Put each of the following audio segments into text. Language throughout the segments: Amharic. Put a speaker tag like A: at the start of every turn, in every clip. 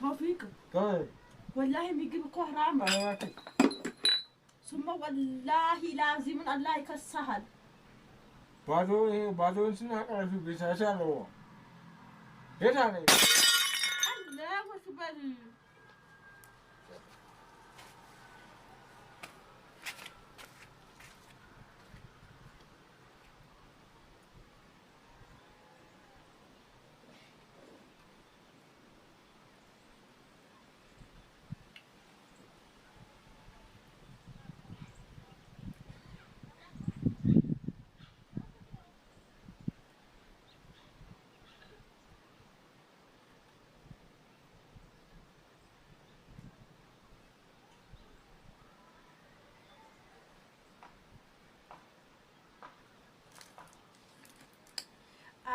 A: توفيق والله بيجيب كهرام ثم والله لازم الله يكسهل
B: بعدو سنة عارف بيساسالو هنا
A: الله وسبحان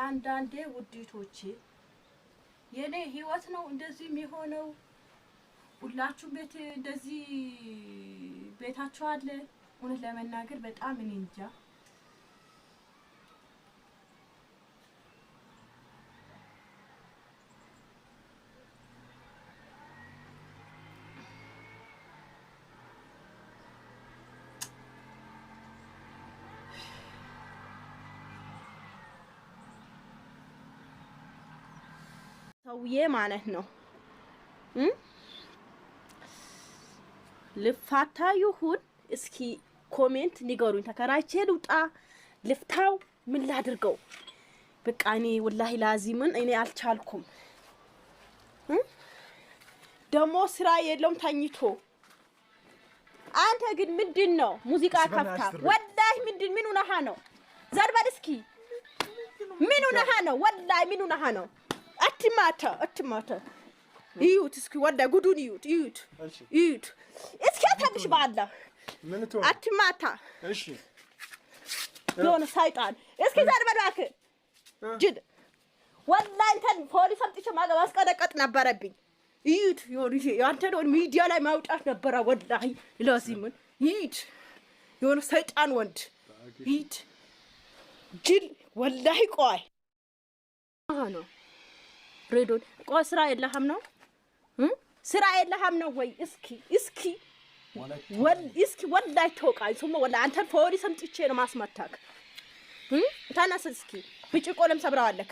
A: አንዳንዴ ውዲቶቼ የኔ ህይወት ነው እንደዚህ የሚሆነው ሁላችሁም ቤት እንደዚህ ቤታችሁ አለ እውነት ለመናገር በጣም እኔ እንጃ ሰውዬ ማለት ነው ልፋታ ይሁን እስኪ ኮሜንት ንገሩኝ ተከራይቼ ልውጣ ልፍታው ምን ላድርገው በቃ እኔ ወላሂ ላዚምን እኔ አልቻልኩም ደሞ ስራ የለም ተኝቶ አንተ ግን ምንድነው ሙዚቃ ከፍታ ወላሂ ምን ሆነህ ነው ዘርበል እስኪ ምን ሆነህ ነው ወላሂ ምን ሆነህ ነው አትማታ ይዩት እስኪ ወዳ ጉዱን ይዩት እስኪ አታብሽ ባላ
B: ምን ተው
A: አትማታ
B: እሺ
A: የሆነ ሰይጣን እስኪ ዘርበል እባክህ ጅድ ወላሂ እንትን ፖሊስ አምጥቼ ማስቀደቀጥ ነበረብኝ ይዩት ያንተ ነው ሚዲያ ላይ ማውጣት ነበረ ወላሂ ለዚምን ይዩት የሆነ ሰይጣን ወንድ ይዩት ጅል ወላሂ ቆይ ነው ሬዶን ቆይ ስራ የለህም ነው ስራ የለህም ነው ወይ እስኪ ወላሂ ተወቃይ ሱሞ ወላሂ አንተ ፖሊስ አምጥቼ ነው ማስመታክ ታናስ እስኪ ብጭቆ ለምሰብራዋለክ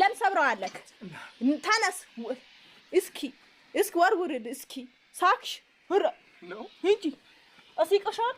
A: ለምሰብራዋለክ ታናስ እስኪ ወርውርድ እስኪ ሳክሽ ነው እንጂ አሲቀሻል